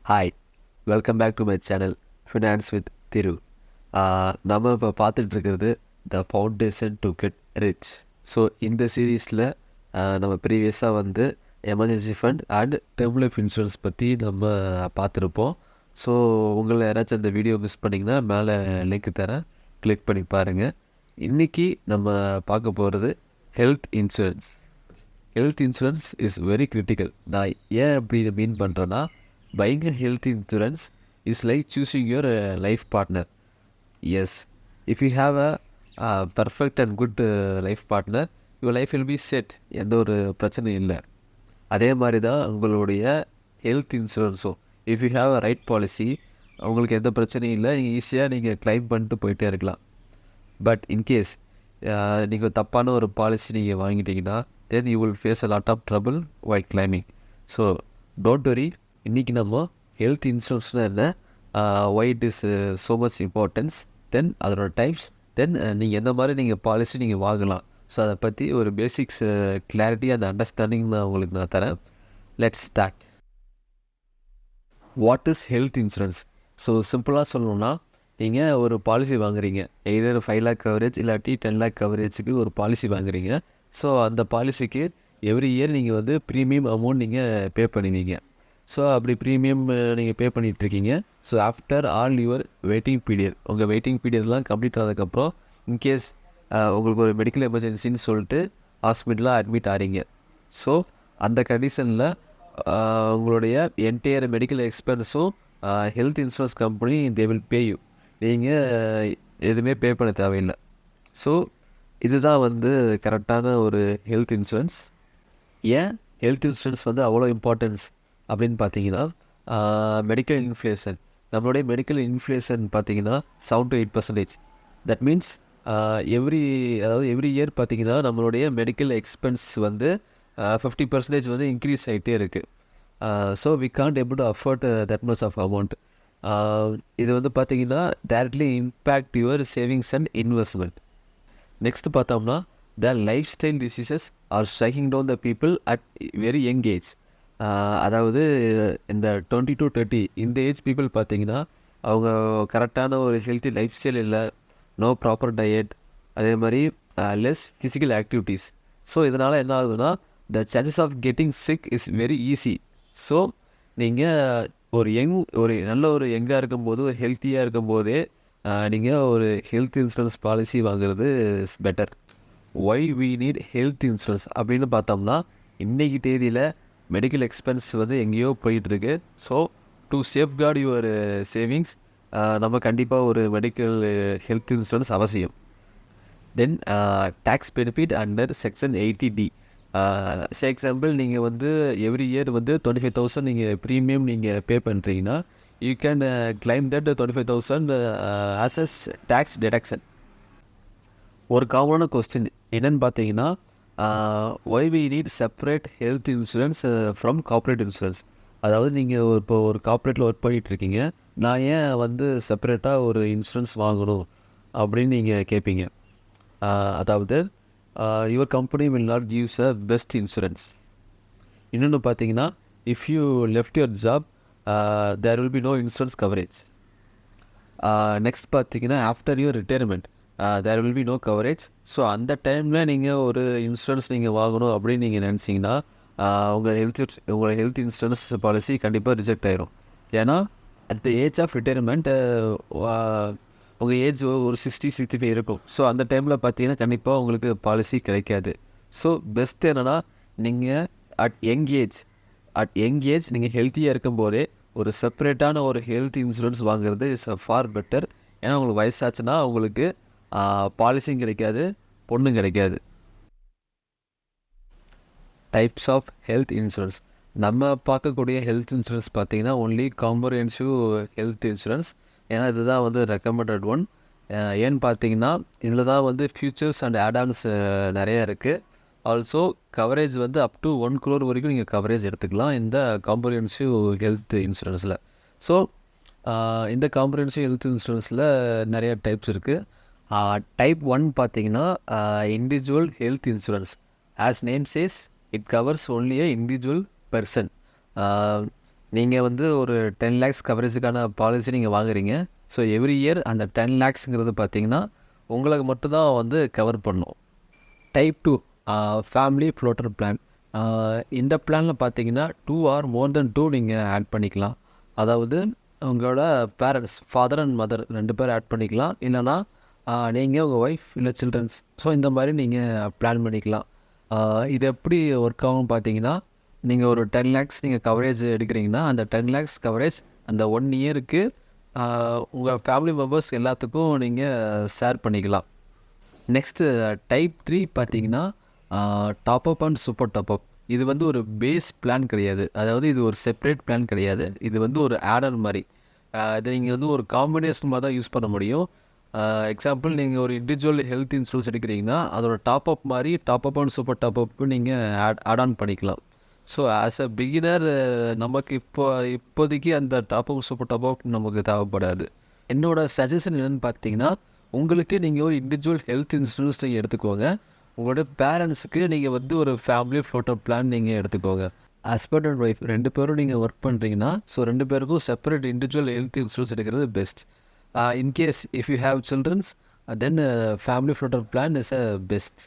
Hi, welcome back to my channel finance with Thiru. நம்ம இப்போ பார்த்துட்டு இருக்கிறது the foundation to get rich. So இந்த சீரீஸில் நம்ம ப்ரீவியஸாக வந்து emergency fund and term life insurance பற்றி நம்ம பார்த்துருப்போம். ஸோ உங்களை யாராச்சும் அந்த வீடியோ மிஸ் பண்ணிங்கன்னா மேலே லிங்க் தரேன், கிளிக் பண்ணி பாருங்கள். இன்றைக்கி நம்ம பார்க்க போகிறது health insurance. Health insurance is very critical. நான் ஏன் அப்படி மீன் பண்ணுறேன்னா, buying a health insurance is like choosing your life partner. Yes, if you have a perfect and good life partner, your life will be set. எந்த ஒரு பிரச்சனையும் இல்லை. அதே மாதிரி தான் உங்களுடைய ஹெல்த் இன்சூரன்ஸும். If you have a right policy, உங்களுக்கு எந்த பிரச்சனையும் இல்லை, நீங்கள் ஈஸியாக நீங்கள் கிளைம் பண்ணிட்டு போயிட்டே இருக்கலாம். பட் இன்கேஸ் நீங்கள் தப்பான ஒரு பாலிசி நீங்கள் வாங்கிட்டீங்கன்னா, then you will face a lot of trouble while கிளைமிங். So don't worry. இன்றைக்கி நம்ம ஹெல்த் இன்சூரன்ஸ்னால் என்ன, why it is so much importance, then அதோட டைப்ஸ், தென் நீங்கள் எந்த மாதிரி நீங்கள் பாலிசி நீங்கள் வாங்கலாம். ஸோ அதை பற்றி ஒரு பேசிக்ஸ் கிளாரிட்டி அந்த அண்டர்ஸ்டாண்டிங் நான் உங்களுக்கு நான் தரேன். Let's start. What is health insurance? So சிம்பிளாக சொல்லணுன்னா, நீங்கள் ஒரு பாலிசி வாங்குறீங்க, எய்தர் 5 lakh கவரேஜ் இல்லாட்டி 10 lakh கவரேஜுக்கு ஒரு பாலிசி வாங்குறீங்க. ஸோ அந்த பாலிசிக்கு எவ்ரி இயர் நீங்கள் வந்து ப்ரீமியம் அமௌண்ட் நீங்கள் பே பண்ணுவீங்க. ஸோ அப்படி ப்ரீமியம் நீங்கள் பே பண்ணிகிட்ருக்கீங்க. So after all your waiting period, உங்கள் வெயிட்டிங் பீரியட்லாம் கம்ப்ளீட் ஆனதுக்கப்புறம் இன்கேஸ் உங்களுக்கு ஒரு மெடிக்கல் எமர்ஜென்சின்னு சொல்லிட்டு ஹாஸ்பிட்டலாக அட்மிட் ஆகிறீங்க. ஸோ அந்த கண்டிஷனில் உங்களுடைய என்டையர் மெடிக்கல் எக்ஸ்பென்ஸும் health insurance company they will pay you. நீங்கள் எதுவுமே பே பண்ண தேவையில்லை. ஸோ இதுதான் வந்து கரெக்டான ஒரு ஹெல்த் இன்சூரன்ஸ். ஏன் ஹெல்த் இன்சூரன்ஸ் வந்து அவ்வளோ இம்பார்ட்டன்ஸ் அப்படின்னு பார்த்தீங்கன்னா, மெடிக்கல் இன்ஃப்ளேஷன், நம்மளுடைய மெடிக்கல் இன்ஃப்ளேஷன் பார்த்தீங்கன்னா 7 to 8%. That means every year பார்த்தீங்கன்னா நம்மளுடைய மெடிக்கல் எக்ஸ்பென்ஸ் வந்து 50% வந்து இன்க்ரீஸ் ஆகிட்டே இருக்குது. So we can't able to afford that much of amount. இது வந்து பார்த்தீங்கன்னா directly impact your savings and investment. Next பார்த்தோம்னா, the life style diseases are striking down the people at very young age. அதாவது இந்த 20 to 30 இந்த age people பார்த்தீங்கன்னா, அவங்க கரெக்டான ஒரு ஹெல்த்தி லைஃப் ஸ்டைல் இல்லை, நோ ப்ராப்பர் டயட், அதே மாதிரி லெஸ் ஃபிசிக்கல் ஆக்டிவிட்டீஸ். ஸோ இதனால் என்ன ஆகுதுன்னா, the chances of getting sick is very easy. So நீங்கள் ஒரு நல்ல ஒரு யங்காக இருக்கும்போது, ஒரு ஹெல்த்தியாக இருக்கும்போதே நீங்கள் ஒரு ஹெல்த் இன்சூரன்ஸ் பாலிசி வாங்குறது is better. Why we need health insurance அப்படின்னு பார்த்தோம்னா, இன்றைக்கி தேதியில் மெடிக்கல் எக்ஸ்பென்ஸ் வந்து எங்கேயோ போயிட்டுருக்கு. So to safeguard your savings நம்ம கண்டிப்பாக ஒரு மெடிக்கல் ஹெல்த் இன்சூரன்ஸ் அவசியம். Then tax benefit under section 80D. For example, நீங்கள் வந்து எவ்ரி இயர் வந்து 25,000 நீங்கள் ப்ரீமியம் நீங்கள் பே பண்ணுறீங்கன்னா, you can claim that 25,000 as as tax deduction. ஒரு காமனான கொஸ்டின் என்னென்னு பார்த்தீங்கன்னா, why we need separate health insurance from corporate insurance. அதாவது நீங்கள் இப்போ ஒரு கார்ப்பரேட்டில் ஒர்க் பண்ணிகிட்ருக்கீங்க, நான் ஏன் வந்து செப்பரேட்டாக ஒரு இன்சூரன்ஸ் வாங்கணும் அப்படின்னு நீங்கள் கேட்பீங்க. அதாவது your company will not gives a best insurance. இன்னொன்று பார்த்தீங்கன்னா, if you left your job there will be no insurance coverage. Next பார்த்தீங்கன்னா, after your retirement there will be no coverage. So அந்த டைமில் நீங்கள் ஒரு இன்சூரன்ஸ் நீங்கள் வாங்கணும் அப்படின்னு நீங்கள் நினச்சிங்கன்னா, உங்கள் ஹெல்த் இன்சூரன்ஸ் பாலிசி கண்டிப்பாக ரிஜெக்ட் ஆயிரும். ஏன்னா at the age of retirement உங்கள் ஏஜ் ஒரு 60-65 இருக்கும். ஸோ அந்த டைமில் பார்த்தீங்கன்னா கண்டிப்பாக உங்களுக்கு பாலிசி கிடைக்காது. ஸோ பெஸ்ட் என்னென்னா, நீங்கள் அட் யங் ஏஜ் நீங்கள் ஹெல்த்தியாக இருக்கும்போதே ஒரு செப்பரேட்டான ஒரு ஹெல்த் இன்சூரன்ஸ் வாங்குறது இஸ் அ ஃபார் பெட்டர். ஏன்னா உங்களுக்கு வயசாச்சுன்னா உங்களுக்கு பாலிசியும் கிடைக்காது, பொண்ணும் கிடைக்காது. Types of health insurance. நம்ம பார்க்கக்கூடிய ஹெல்த் இன்சூரன்ஸ் பார்த்தீங்கன்னா ஒன்லி காம்ப்ரஹென்சிவ் ஹெல்த் இன்சூரன்ஸ். ஏன்னா இதுதான் வந்து ரெக்கமெண்டட் ஒன். ஏன்னு பார்த்தீங்கன்னா, இதில் தான் வந்து ஃபியூச்சர்ஸ் அண்ட் ஆடான்ஸ் நிறையா இருக்குது. ஆல்சோ கவரேஜ் வந்து அப் டு 1 crore வரைக்கும் நீங்கள் கவரேஜ் எடுத்துக்கலாம் இந்த காம்ப்ரஹென்சிவ் ஹெல்த் இன்சூரன்ஸில். ஸோ இந்த காம்ப்ரஹென்சிவ் ஹெல்த் இன்சூரன்ஸில் நிறைய டைப்ஸ் இருக்குது. டைப் 1 பார்த்தீங்கன்னா individual health insurance. As name says, it covers only a individual person. நீங்கள் வந்து ஒரு 10 லேக்ஸ் கவரேஜுக்கான பாலிசி நீங்கள் வாங்குறீங்க. ஸோ எவ்ரி இயர் அந்த 10 லேக்ஸுங்கிறது பார்த்தீங்கன்னா உங்களுக்கு மட்டும்தான் வந்து கவர் பண்ணும். Type 2 family floater plan. இந்த பிளானில் பார்த்தீங்கன்னா 2 ஆர் மோர் தென் 2 நீங்கள் ஆட் பண்ணிக்கலாம். அதாவது உங்களோட பேரண்ட்ஸ் ஃபாதர் அண்ட் மதர் 2 பேர் ஆட் பண்ணிக்கலாம். இல்லைனா நீங்கள் உங்கள் ஒய்ஃப் இல்லை சில்ட்ரன்ஸ். ஸோ இந்த மாதிரி நீங்கள் பிளான் பண்ணிக்கலாம். இது எப்படி ஒர்க் ஆகும் பார்த்தீங்கன்னா, நீங்கள் ஒரு 10 லேக்ஸ் நீங்கள் கவரேஜ் எடுக்கிறீங்கன்னா அந்த 10 லேக்ஸ் கவரேஜ் அந்த 1 இயருக்கு உங்கள் ஃபேமிலி மெம்பர்ஸ் எல்லாத்துக்கும் நீங்கள் ஷேர் பண்ணிக்கலாம். நெக்ஸ்ட்டு டைப் 3 பார்த்தீங்கன்னா top up and super top up. இது வந்து ஒரு பேஸ் பிளான் கிடையாது. அதாவது இது ஒரு செப்பரேட் பிளான் கிடையாது. இது வந்து ஒரு ஆடர் மாதிரி. இது நீங்கள் வந்து ஒரு காம்பினேஷன் மாதிரி தான் யூஸ் பண்ண முடியும். எக்ஸாம்பிள் நீங்கள் ஒரு இண்டிவிஜுவல் ஹெல்த் இன்சூரன்ஸ் எடுக்கிறீங்கன்னா அதோட டாப் அப் மாதிரி top up and super top up நீங்கள் ஆட் ஆன் பண்ணிக்கலாம். ஸோ ஆஸ் அ பிகினர் நமக்கு இப்போதைக்கு அந்த top up super top up நமக்கு தேவைப்படாது. என்னோடய சஜஷன் என்னென்னு பார்த்தீங்கன்னா, உங்களுக்கு நீங்கள் ஒரு இண்டிவிஜுவல் ஹெல்த் இன்சூரன்ஸ் நீங்கள் எடுத்துக்கோங்க. உங்களோட பேரண்ட்ஸுக்கு நீங்கள் வந்து ஒரு ஃபேமிலி ஃப்ளோட்டர் பிளான் நீங்கள் எடுத்துக்கோங்க. ஹஸ்பண்ட் அண்ட் ஒய்ஃப் 2 பேரும் நீங்கள் ஒர்க் பண்ணுறீங்கன்னா ஸோ 2 பேருக்கும் செப்பரேட் இண்டிவிஜுவல் ஹெல்த் இன்சூரன்ஸ் எடுக்கிறது best. In case if you have childrens then family floater plan is a best.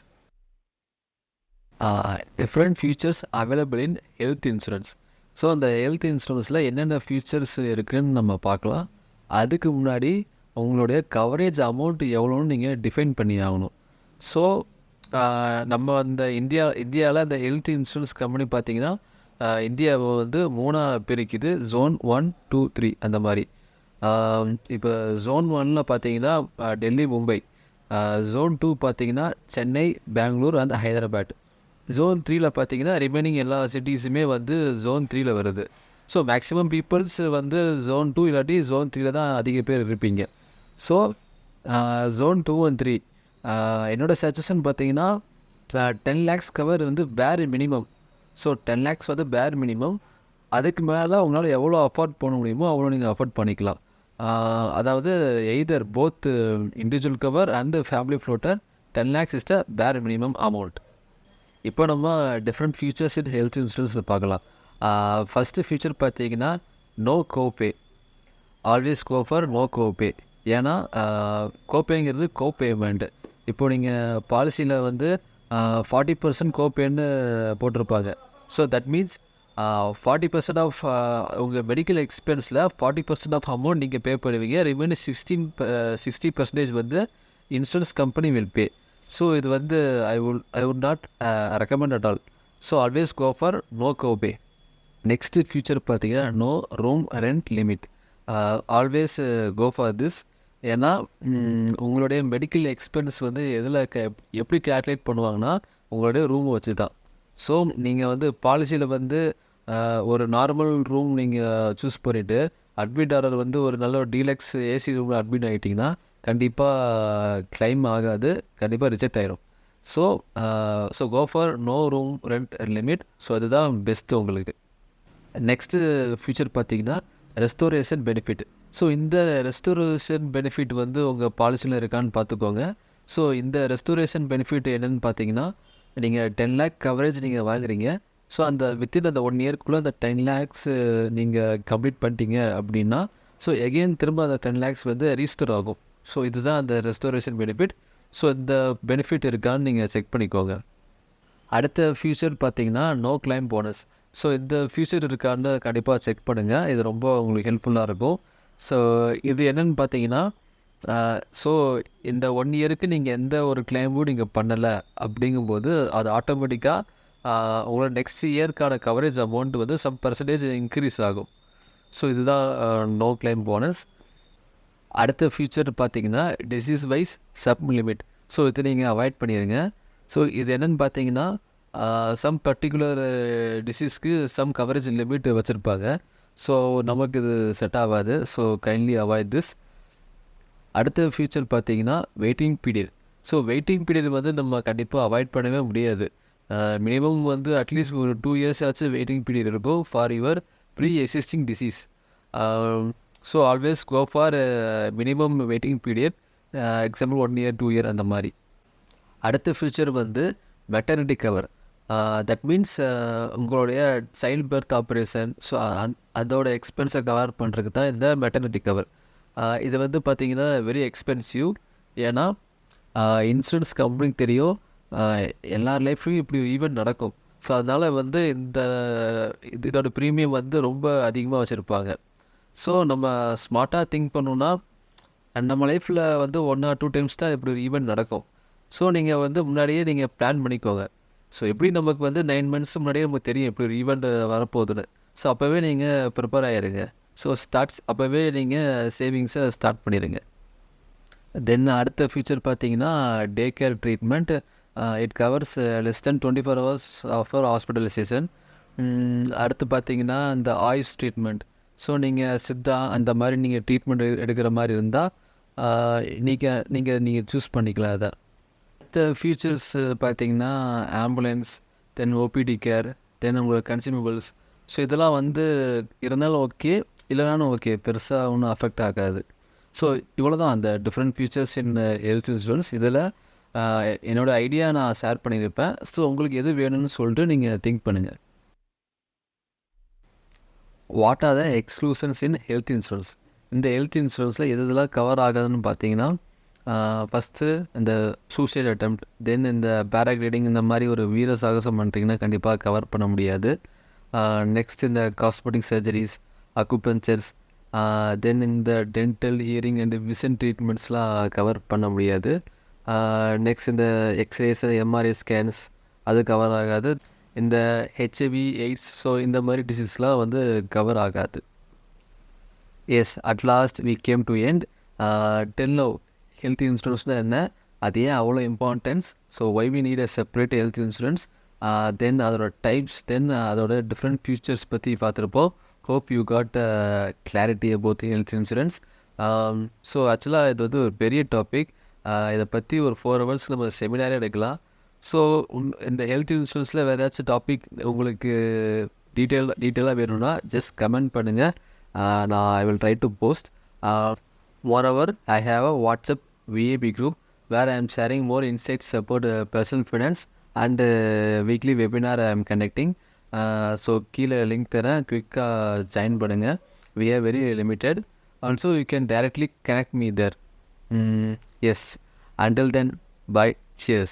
Different features available in health insurance. So அந்த health இன்சூரன்ஸில் என்னென்ன ஃபியூச்சர்ஸ் இருக்குதுன்னு நம்ம பார்க்கலாம். அதுக்கு முன்னாடி உங்களுடைய கவரேஜ் அமௌண்ட் எவ்வளோன்னு நீங்கள் டிஃபைன் பண்ணி ஆகணும். ஸோ நம்ம அந்த இந்தியாவில் அந்த ஹெல்த் இன்சூரன்ஸ் கம்பெனி பார்த்திங்கன்னா இந்தியாவை வந்து 3ஆக பிரிக்குது. Zone 1, 2, 3 அந்த மாதிரி. இப்போ Zone 1ல் பார்த்தீங்கன்னா டெல்லி, மும்பை. Zone 2 பார்த்தீங்கன்னா சென்னை, பெங்களூர் அண்ட் ஹைதராபாத். Zone 3ல் பார்த்தீங்கன்னா ரிமைனிங் எல்லா சிட்டிஸுமே வந்து Zone 3ல் வருது. ஸோ மேக்ஸிமம் பீப்புள்ஸ் வந்து Zone 2 இல்லாட்டி Zone 3ல் தான் அதிக பேர் இருப்பீங்க. ஸோ Zone 2 and 3 என்னோடய சஜஷன் பார்த்தீங்கன்னா 10 லேக்ஸ் கவர் வந்து பேர் மினிமம். ஸோ 10 லேக்ஸ் வந்து பேர் மினிமம். அதுக்கு மேலே உங்களால் எவ்வளோ அஃபோர்ட் பண்ண முடியுமோ அவ்வளோ நீங்கள் அஃபோர்ட் பண்ணிக்கலாம். அதாவது either both individual cover and family floater 10 lakhs is the bare minimum amount. இப்போ நம்ம டிஃப்ரெண்ட் ஃபியூச்சர்ஸ் இன் ஹெல்த் இன்சூரன்ஸில் பார்க்கலாம். ஃபஸ்ட்டு ஃபியூச்சர் பார்த்தீங்கன்னா no copay. Always go for no copay. ஏன்னா கோபேங்கிறது கோபேமெண்ட்டு. இப்போது நீங்கள் பாலிசியில் வந்து 40% கோபேன்னு போட்டிருப்பாங்க. ஸோ தட் மீன்ஸ் 40% ஆஃப் உங்கள் மெடிக்கல் எக்ஸ்பென்ஸில் 40% ஆஃப் அமௌண்ட் நீங்கள் பே பண்ணுவீங்க. ரிமைனிங் 60% வந்து insurance company will pay. So இது வந்து I would not recommend at all. So always go for no copay. Next feature பார்த்தீங்கன்னா no room rent limit. Always go for this. ஏன்னா உங்களுடைய medical expense வந்து எதில் எப்படி கேல்குலேட் பண்ணுவாங்கன்னா உங்களுடைய ரூம் வச்சு தான். ஸோ நீங்கள் வந்து பாலிசியில் வந்து ஒரு நார்மல் ரூம் நீங்கள் சூஸ் பண்ணிவிட்டு அட்மிட் ஆர்டர் வந்து ஒரு நல்ல ஒரு டீலக்ஸ் ஏசி ரூமில் அட்மிட் ஆகிட்டிங்கன்னா கண்டிப்பாக கிளைம் ஆகாது, கண்டிப்பாக ரிஜெக்ட் ஆகிரும். So go for no room rent limit. So அதுதான் பெஸ்ட்டு உங்களுக்கு. நெக்ஸ்ட்டு ஃபியூச்சர் பார்த்தீங்கன்னா ரெஸ்டோரேஷன் பெனிஃபிட். ஸோ இந்த ரெஸ்டோரேஷன் பெனிஃபிட் வந்து உங்கள் பாலிசியில் இருக்கான்னு பார்த்துக்கோங்க. ஸோ இந்த ரெஸ்டோரேஷன் பெனிஃபிட் என்னென்னு பார்த்தீங்கன்னா, நீங்கள் 10 லேக் கவரேஜ் நீங்கள் வாங்குறீங்க. ஸோ அந்த வித்தின் அந்த 1 இயர்க்குள்ளே அந்த 10 லேக்ஸ் நீங்கள் கம்ப்ளீட் பண்ணிட்டீங்க அப்படின்னா ஸோ எகெயின் திரும்ப அந்த 10 லேக்ஸ் வந்து ரீஸ்டோர் ஆகும். ஸோ இதுதான் அந்த ரெஸ்டோரேஷன் பெனிஃபிட். ஸோ இந்த பெனிஃபிட் இருக்கான்னு நீங்கள் செக் பண்ணிக்கோங்க. அடுத்த ஃபியூச்சர் பார்த்தீங்கன்னா நோ கிளைம் போனஸ். ஸோ இந்த ஃபியூச்சர் இருக்கான்னு கண்டிப்பாக செக் பண்ணுங்கள். இது ரொம்ப உங்களுக்கு ஹெல்ப்ஃபுல்லாக இருக்கும். ஸோ இது என்னென்னு பார்த்தீங்கன்னா, ஸோ இந்த 1 இயருக்கு நீங்கள் எந்த ஒரு கிளைமும் நீங்கள் பண்ணலை அப்படிங்கும்போது அது ஆட்டோமேட்டிக்காக உங்களோட நெக்ஸ்ட் இயர்க்கான கவரேஜ் அமௌண்ட் வந்து சம் பர்சன்டேஜ் இன்க்ரீஸ் ஆகும். ஸோ இதுதான் நோ கிளைம் போனஸ். அடுத்த ஃபியூச்சர் பார்த்தீங்கன்னா disease wise sub limit. So இது நீங்கள் அவாய்ட் பண்ணிடுங்க. ஸோ இது என்னென்னு பார்த்தீங்கன்னா சம் பர்டிகுலர் டிசீஸ்க்கு சம் கவரேஜ் லிமிட் வச்சுருப்பாங்க. ஸோ நமக்கு இது செட் ஆகாது. So kindly avoid this. அடுத்த ஃபியூச்சர் பார்த்தீங்கன்னா waiting period. So waiting period வந்து நம்ம கண்டிப்பாக அவாய்ட் பண்ணவே முடியாது. மினிமம் வந்து அட்லீஸ்ட் ஒரு 2 இயர்ஸ் ஆச்சு வெயிட்டிங் பீரியட் இருக்கும் for your pre existing disease. So always go for minimum waiting period. Example 1 year 2 year அந்த மாதிரி. அடுத்த ஃபியூச்சர் வந்து மெட்டர்னிட்டி கவர். தட் மீன்ஸ் உங்களுடைய சைல்ட் பர்த் ஆப்ரேஷன், ஸோ அதோட எக்ஸ்பென்ஸை கவர் பண்ணுறதுக்கு தான் இந்த மெட்டர்னிட்டி கவர். இது வந்து பார்த்தீங்கன்னா வெரி எக்ஸ்பென்சிவ். ஏன்னா இன்சூரன்ஸ் கம்பெனிக்கு தெரியும் எல்லார் லைஃப்லையும் இப்படி ஒரு ஈவெண்ட் நடக்கும். ஸோ அதனால் வந்து இதோட ப்ரீமியம் வந்து ரொம்ப அதிகமாக வச்சுருப்பாங்க. ஸோ நம்ம ஸ்மார்ட்டாக திங்க் பண்ணோன்னா நம்ம லைஃப்பில் வந்து 1 or 2 டைம்ஸ் தான் இப்படி ஒரு ஈவெண்ட் நடக்கும். ஸோ நீங்கள் வந்து முன்னாடியே நீங்கள் பிளான் பண்ணிக்கோங்க. ஸோ எப்படி நமக்கு வந்து 9 months முன்னாடியே நமக்கு தெரியும் இப்படி ஒரு ஈவெண்ட் வரப்போகுதுன்னு. ஸோ அப்போவே நீங்கள் ப்ரிப்பேர் ஆகிருங்க. ஸோ அப்போவே நீங்கள் சேவிங்ஸை ஸ்டார்ட் பண்ணிடுங்க. தென் அடுத்த ஃபியூச்சர் பார்த்தீங்கன்னா day care treatment. It covers less than 24 hours offer hospitalisation. அடுத்து பார்த்தீங்கன்னா இந்த ஆயுஷ் ட்ரீட்மெண்ட். ஸோ நீங்கள் சித்தா அந்த மாதிரி நீங்கள் ட்ரீட்மெண்ட் எடுக்கிற மாதிரி இருந்தால் நீங்கள் சூஸ் பண்ணிக்கலாம் அதை. அடுத்த ஃபியூச்சர்ஸ் பார்த்தீங்கன்னா ஆம்புலன்ஸ், தென் ஓபிடி கேர், தென் உங்களுக்கு கன்சியூமபிள்ஸ். ஸோ இதெல்லாம் வந்து இருந்தாலும் ஓகே, இல்லைனாலும் ஓகே, பெருசாக ஒன்றும் அஃபெக்ட் ஆகாது. ஸோ இவ்வளோ தான் அந்த different features in health insurance. இதில் என்னோடய ஐடியா நான் ஷேர் பண்ணியிருப்பேன். ஸோ உங்களுக்கு எது வேணும்னு சொல்லிட்டு நீங்கள் திங்க் பண்ணுங்கள். What are the exclusions in health insurance? இந்த ஹெல்த் இன்சூரன்ஸில் எதெல்லாம் கவர் ஆகாதுன்னு பார்த்தீங்கன்னா, ஃபஸ்ட்டு இந்த சூசைட் அட்டெம்ப்ட், தென் இந்த பேராகிளைடிங், இந்த மாதிரி ஒரு வீர சாகசம் பண்ணுறீங்கன்னா கண்டிப்பாக கவர் பண்ண முடியாது. நெக்ஸ்ட் இந்த காஸ்மெட்டிக் சர்ஜரிஸ், அக்குபஞ்சர்ஸ், தென் இந்த டென்டல், ஹியரிங் அண்ட் விஷன் ட்ரீட்மெண்ட்ஸ்லாம் கவர் பண்ண முடியாது. நெக்ஸ்ட் இந்த எக்ஸ்ரேஸ், எம்ஆர்ஐ ஸ்கேன்ஸ் அது கவர் ஆகாது. இந்த ஹெச்ஐவி, எய்ட்ஸ், ஸோ இந்த மாதிரி டிசீஸ்லாம் வந்து கவர் ஆகாது. Yes, at last we came to end. Tell now health இன்சூரன்ஸ்னால் என்ன, அது ஏன் அவ்வளோ importance, so why we need a separate health insurance, then அதோட டைப்ஸ், தென் அதோட டிஃப்ரெண்ட் ஃபியூச்சர்ஸ் பற்றி பார்த்துருப்போம். Hope you got clarity about health insurance. So ஆக்சுவலாக இது வந்து ஒரு பெரிய டாபிக். இதை பற்றி ஒரு 4 hours நம்ம செமினாரே எடுக்கலாம். ஸோ இந்த ஹெல்த் இன்சூரன்ஸில் வேறு ஏதாச்சும் டாபிக் உங்களுக்கு டீட்டெயிலாக வேணும்னா ஜஸ்ட் கமெண்ட் பண்ணுங்கள். நான் I will try to post. Moreover I have a WhatsApp VIP group where I am sharing more insights about personal finance and weekly webinar I am conducting. So கீழே link தரேன், குயிக்காக join பண்ணுங்கள். We are very limited. Also you can directly connect me there. Yes. Until then, bye. Cheers.